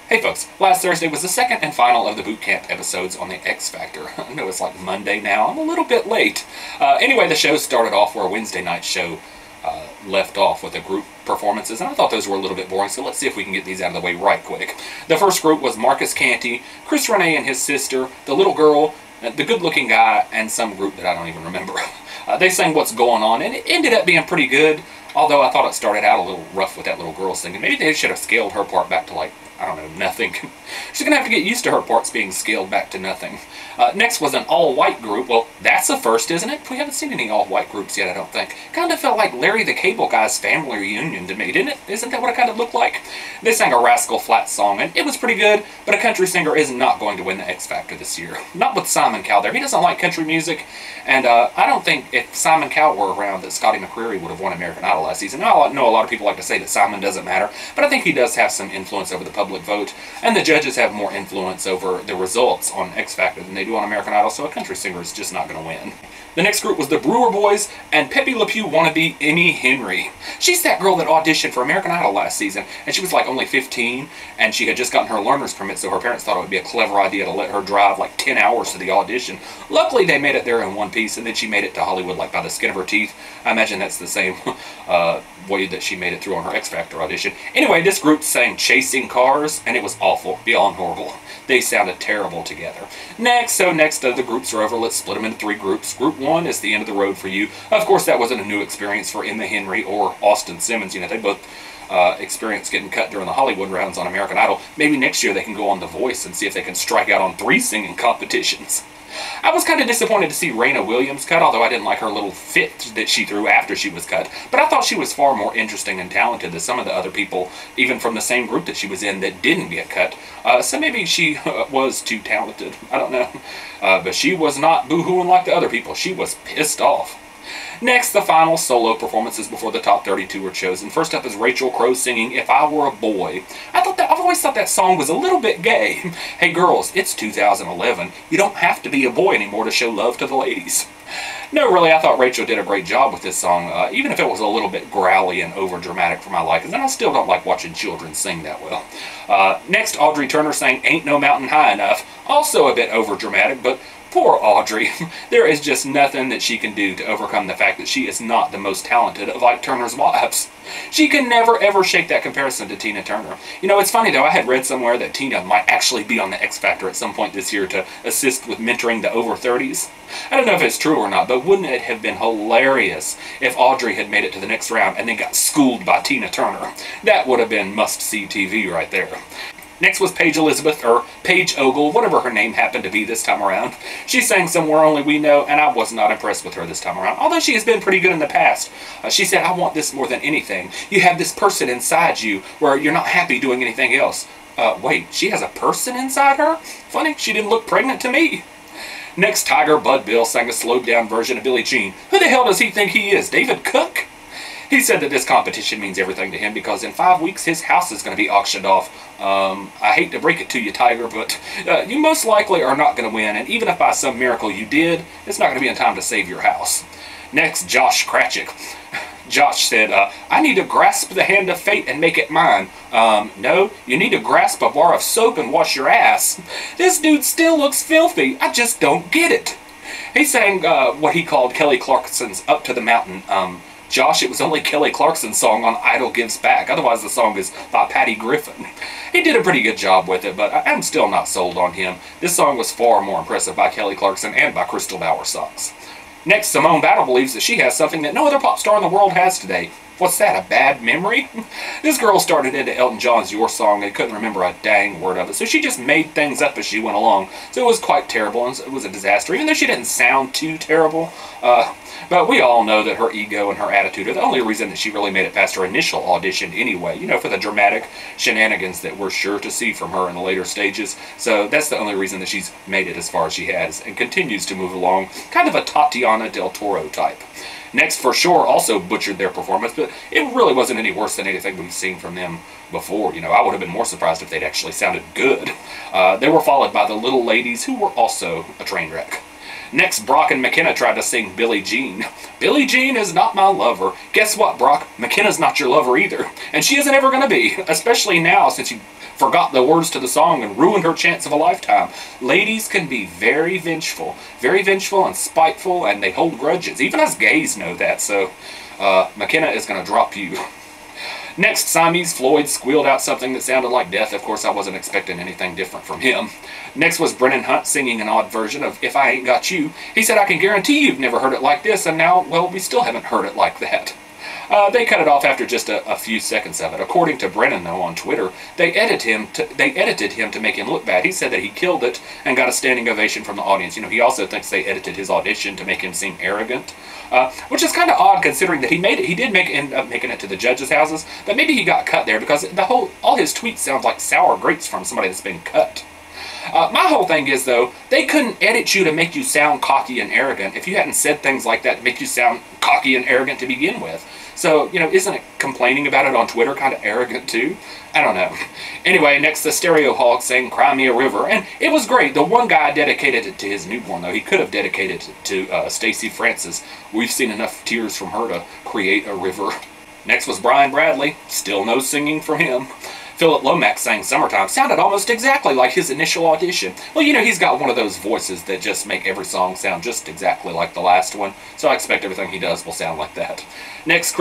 Hey folks, last Thursday was the second and final of the boot camp episodes on the X Factor. I know it's like Monday now, I'm a little bit late. Anyway, the show started off where Wednesday night's show left off with the group performances, and I thought those were a little bit boring, so let's see if we can get these out of the way right quick. The first group was Marcus Canty, Chris Rene and his sister, the little girl, the good-looking guy, and some group that I don't even remember. They sang What's Going On, and it ended up being pretty good, although I thought it started out a little rough with that little girl singing. Maybe they should have scaled her part back to, like, I don't know, nothing. She's going to have to get used to her parts being scaled back to nothing. Next was an all-white group. Well, that's a first, isn't it? We haven't seen any all-white groups yet, I don't think. Kind of felt like Larry the Cable Guy's family reunion to me, didn't it? Isn't that what it kind of looked like? They sang a Rascal Flatts song, and it was pretty good, but a country singer is not going to win the X Factor this year. Not with Simon Cowell there. He doesn't like country music, and I don't think if Simon Cowell were around that Scotty McCreery would have won American Idol last season. Now, I know a lot of people like to say that Simon doesn't matter, but I think he does have some influence over the public vote, and the judges have more influence over the results on X Factor than they do on American Idol, so a country singer is just not going to win. The next group was the Brewer Boys and Pepe Le Pew wannabe Emmy Henry. She's that girl that auditioned for American Idol last season, and she was like only 15, and she had just gotten her learner's permit, so her parents thought it would be a clever idea to let her drive like 10 hours to the audition. Luckily, they made it there in one piece, and then she made it to Hollywood like by the skin of her teeth. I imagine that's the same way that she made it through on her X Factor audition. Anyway, this group sang Chasing Cars, and it was awful, beyond horrible. They sounded terrible together. Next the groups are over. Let's split them into three groups. Group 1 is The End of the Road for You. Of course, that wasn't a new experience for Emma Henry or Austin Simmons. You know, they both experienced getting cut during the Hollywood rounds on American Idol. Maybe next year they can go on The Voice and see if they can strike out on 3 singing competitions. I was kind of disappointed to see Ryniewicz cut, although I didn't like her little fit that she threw after she was cut. But I thought she was far more interesting and talented than some of the other people, even from the same group that she was in, that didn't get cut. So maybe she was too talented. I don't know. But she was not boo-hooing like the other people. She was pissed off. Next, the final solo performances before the top 32 were chosen. First up is Rachel Crow singing If I Were a Boy. I've always thought that song was a little bit gay. Hey girls, it's 2011. You don't have to be a boy anymore to show love to the ladies. No, really, I thought Rachel did a great job with this song, even if it was a little bit growly and over-dramatic for my liking. And I still don't like watching children sing that well. Next, Audrey Turner sang Ain't No Mountain High Enough. Also a bit over-dramatic, but poor Audrey. There is just nothing that she can do to overcome the fact that she is not the most talented of Ike Turner's wives. She can never ever shake that comparison to Tina Turner. You know, it's funny though, I had read somewhere that Tina might actually be on the X Factor at some point this year to assist with mentoring the over 30s. I don't know if it's true or not, but wouldn't it have been hilarious if Audrey had made it to the next round and then got schooled by Tina Turner? That would have been must-see TV right there. Next was Paige Elizabeth, or Paige Ogle, whatever her name happened to be this time around. She sang Somewhere Only We Know, and I was not impressed with her this time around, although she has been pretty good in the past. She said, I want this more than anything. You have this person inside you where you're not happy doing anything else. Wait, she has a person inside her? Funny, she didn't look pregnant to me. Next, Tiger Budbill sang a slowed-down version of Billie Jean. Who the hell does he think he is, David Cook? He said that this competition means everything to him because in 5 weeks his house is going to be auctioned off. I hate to break it to you, Tiger, but you most likely are not going to win, and even if by some miracle you did, it's not going to be in time to save your house. Next, Josh Krajcik. Josh said, I need to grasp the hand of fate and make it mine. No, you need to grasp a bar of soap and wash your ass. This dude still looks filthy. I just don't get it. He sang what he called Kelly Clarkson's Up to the Mountain. Josh, it was only Kelly Clarkson's song on Idol Gives Back. Otherwise, the song is by Patty Griffin. He did a pretty good job with it, but I'm still not sold on him. This song was far more impressive by Kelly Clarkson and by Crystal Bauer songs. Next, Simone Battle believes that she has something that no other pop star in the world has today. What's that, a bad memory? This girl started into Elton John's Your Song and couldn't remember a dang word of it, so she just made things up as she went along. So it was quite terrible, and it was a disaster, even though she didn't sound too terrible. But we all know that her ego and her attitude are the only reason that she really made it past her initial audition anyway, you know, for the dramatic shenanigans that we're sure to see from her in the later stages. So that's the only reason that she's made it as far as she has and continues to move along, kind of a Tatiana del Toro type. Next, For Sure also butchered their performance, but it really wasn't any worse than anything we've seen from them before. You know, I would have been more surprised if they'd actually sounded good. They were followed by the Little Ladies, who were also a train wreck. Next, Brock and McKenna tried to sing Billie Jean. Billie Jean is not my lover. Guess what, Brock? McKenna's not your lover either. And she isn't ever going to be, especially now since you forgot the words to the song and ruined her chance of a lifetime. Ladies can be very vengeful and spiteful, and they hold grudges. Even us gays know that, so McKenna is going to drop you. Next, Siamese Floyd squealed out something that sounded like death. Of course, I wasn't expecting anything different from him. Next was Brennin Hunt singing an odd version of If I Ain't Got You. He said, I can guarantee you've never heard it like this, and now, well, we still haven't heard it like that. They cut it off after just a few seconds of it. According to Brennan, though, on Twitter, they edited him to make him look bad. He said that he killed it and got a standing ovation from the audience. You know, he also thinks they edited his audition to make him seem arrogant, which is kind of odd considering that he made it. He did end up making it to the judges' houses, but maybe he got cut there because all his tweets sound like sour grapes from somebody that's been cut. My whole thing is, though, they couldn't edit you to make you sound cocky and arrogant if you hadn't said things like that to make you sound cocky and arrogant to begin with. So, you know, isn't it complaining about it on Twitter kind of arrogant too? I don't know. Anyway, next the Stereo Hog sang Cry Me a River, and it was great. The one guy dedicated it to his newborn, though. He could have dedicated it to Stacy Francis. We've seen enough tears from her to create a river. Next was Brian Bradley. Still no singing from him. Phillip Lomax sang Summertime. Sounded almost exactly like his initial audition. Well, you know, he's got one of those voices that just make every song sound just exactly like the last one, so I expect everything he does will sound like that. Next,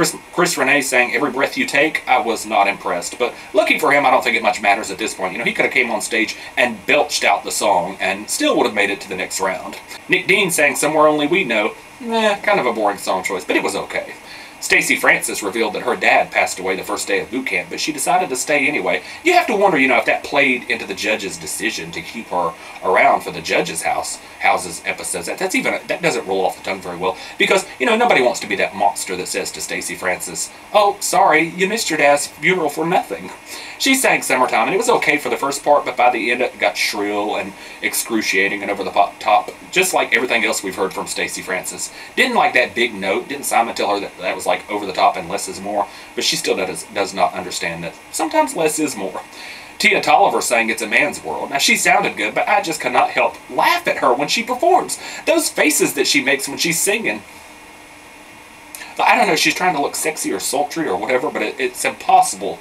Rene sang Every Breath You Take. I was not impressed, but lucky for him, I don't think it much matters at this point. You know, he could have came on stage and belched out the song and still would have made it to the next round. Nick Dean sang Somewhere Only We Know. Kind of a boring song choice, but it was okay. Stacy Francis revealed that her dad passed away the first day of boot camp, but she decided to stay anyway. You have to wonder, you know, if that played into the judge's decision to keep her around for the judge's houses episodes. That doesn't roll off the tongue very well, because, you know, nobody wants to be that monster that says to Stacy Francis, "Oh, sorry, you missed your dad's funeral for nothing." She sang Summertime, and it was okay for the first part, but by the end it got shrill and excruciating and over the top, just like everything else we've heard from Stacy Francis. Didn't like that big note. Didn't Simon tell her that was like over the top and less is more? But she still does not understand that sometimes less is more. Tiah Tolliver sang It's a Man's World. Now, she sounded good, but I just could not help laugh at her when she performs. Those faces that she makes when she's singing. I don't know if she's trying to look sexy or sultry or whatever, but it's impossible.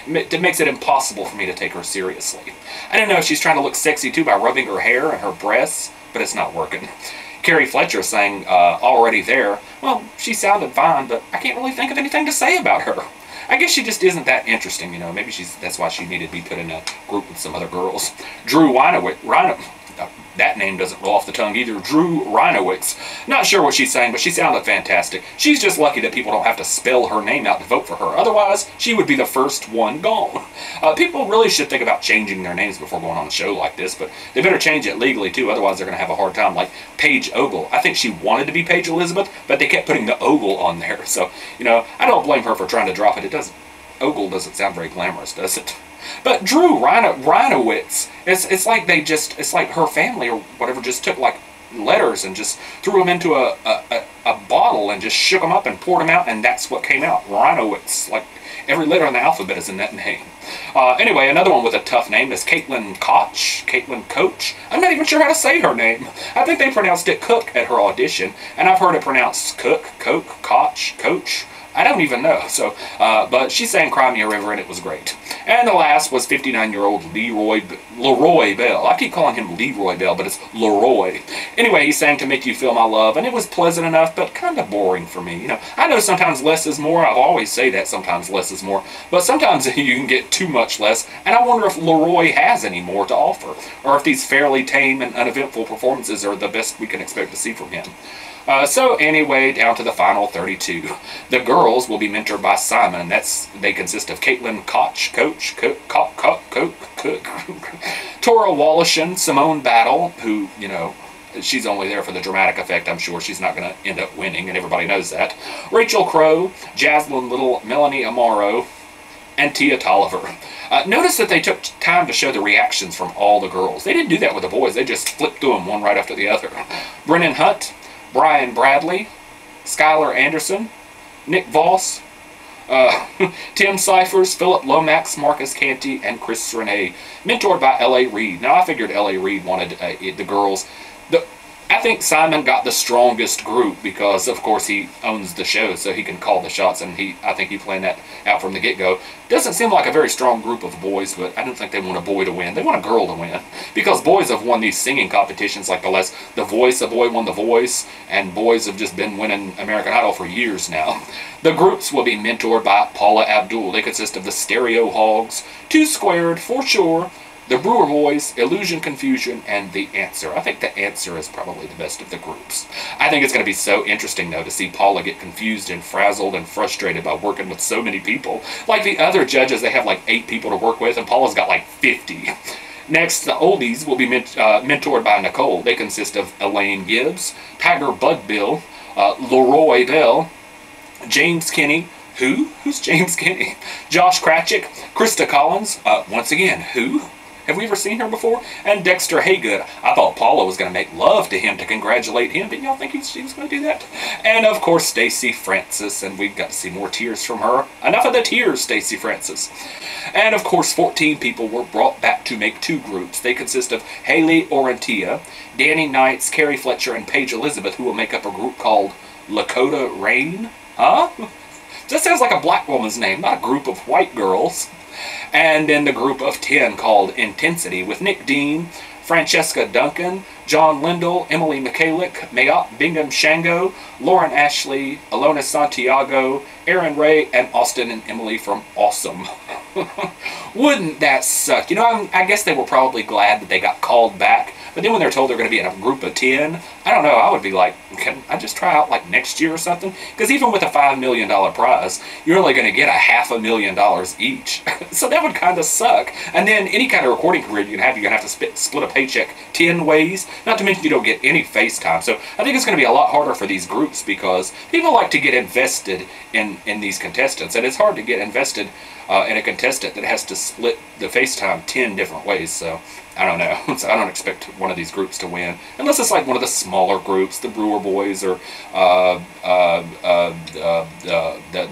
It makes it impossible for me to take her seriously. I don't know if she's trying to look sexy too by rubbing her hair and her breasts, but it's not working. Carrie Fletcher sang Already There. Well, she sounded fine, but I can't really think of anything to say about her. I guess she just isn't that interesting, you know. Maybe that's why she needed to be put in a group with some other girls. Drew Ryniewicz. That name doesn't roll off the tongue either. Drew Ryniewicz. Not sure what she's saying, but she sounded fantastic. She's just lucky that people don't have to spell her name out to vote for her. Otherwise, she would be the first one gone. People really should think about changing their names before going on a show like this, but they better change it legally, too. Otherwise, they're going to have a hard time. Like Paige Ogle. I think she wanted to be Paige Elizabeth, but they kept putting the Ogle on there. So, you know, I don't blame her for trying to drop it. Ogle doesn't sound very glamorous, does it? But Drew Ryniewicz, it's like her family or whatever just took like letters and just threw them into a bottle and just shook them up and poured them out, and that's what came out. Ryniewicz, like every letter in the alphabet is in that name. Anyway, another one with a tough name is Koch. I'm not even sure how to say her name. I think they pronounced it Cook at her audition, and I've heard it pronounced Koch. I don't even know. So, but she sang Cry Me a River, and it was great. And the last was 59-year-old LeRoy Bell. I keep calling him LeRoy Bell, but it's LeRoy. Anyway, he sang To Make You Feel My Love, and it was pleasant enough, but kind of boring for me. You know, I know sometimes less is more. I've always say that sometimes less is more. But sometimes you can get too much less, and I wonder if LeRoy has any more to offer, or if these fairly tame and uneventful performances are the best we can expect to see from him. So anyway, down to the final 32. The girls will be mentored by Simon. They consist of Caitlin Koch, Tora Woloshin, Simone Battle, who, you know, she's only there for the dramatic effect. I'm sure she's not going to end up winning, and everybody knows that. Rachel Crow, Jazzlyn Little, Melanie Amaro, and Tiah Tolliver. Notice that they took time to show the reactions from all the girls. They didn't do that with the boys. They just flipped through them one right after the other. Brennin Hunt, Brian Bradley, Skyelor Anderson, Nick Voss, Tim Cifers, Phillip Lomax, Marcus Canty, and Rene, mentored by L.A. Reid. Now, I figured L.A. Reid wanted the girls. I think Simon got the strongest group because, of course, he owns the show, so he can call the shots, and I think he planned that out from the get-go. Doesn't seem like a very strong group of boys, but I don't think they want a boy to win. They want a girl to win, because boys have won these singing competitions like The Voice, a boy won The Voice, and boys have just been winning American Idol for years now. The groups will be mentored by Paula Abdul. They consist of the Stereo Hogs, 2 Squared, For Sure, the Brewer Boys, Illusion Confusion, and the Anser. I think the Anser is probably the best of the groups. I think it's going to be so interesting, though, to see Paula get confused and frazzled and frustrated by working with so many people. Like the other judges, they have like 8 people to work with, and Paula's got like 50. Next, the oldies will be mentored by Nicole. They consist of Elaine Gibbs, Tiger Budbill, LeRoy Bell, James Kenney. Who's James Kenney? Josh Krajcik, Christa Collins. Once again, who? Have we ever seen her before? And Dexter Haygood. I thought Paula was going to make love to him to congratulate him. Didn't y'all think she was going to do that? And, of course, Stacy Francis. And we got to see more tears from her. Enough of the tears, Stacy Francis. And, of course, 14 people were brought back to make 2 groups. They consist of Haley Orentia, Danny Knights, Carrie Fletcher, and Paige Elizabeth, who will make up a group called Lakoda Rene. Huh? That sounds like a black woman's name, not a group of white girls. And then the group of 10 called Intensity with Nick Dean, Francesca Duncan, John Lindell, Emily Mikhalik, Mayot Bingham Shango, Lauren Ashley, Alona Santiago, Aaron Ray, and Austin and Emily from Awesome. Wouldn't that suck? You know, I guess they were probably glad that they got called back. But then when they're told they're going to be in a group of 10, I don't know, I would be like, can I just try out like next year or something? Because even with a $5 million prize, you're only going to get $500,000 each. So that would kind of suck. And then any kind of recording career you're going to have to split a paycheck 10 ways. Not to mention you don't get any face time. So I think it's going to be a lot harder for these groups because people like to get invested in these contestants. And it's hard to get invested in a contestant that has to split the face time 10 different ways. So I don't know. So I don't expect one of these groups to win. Unless it's like one of the smaller groups, the Brewer Boys, or the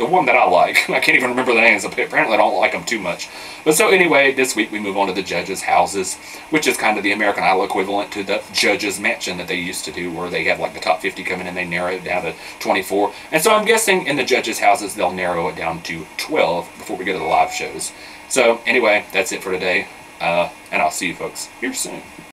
one that I like. I can't even remember the names. Apparently I don't like them too much. But so anyway, this week we move on to the judges' houses, which is kind of the American Idol equivalent to the judges' mansion that they used to do, where they have like the top 50 come in and they narrow it down to 24. And so I'm guessing in the judges' houses they'll narrow it down to 12 before we go to the live shows. So anyway, that's it for today. And I'll see you folks here soon.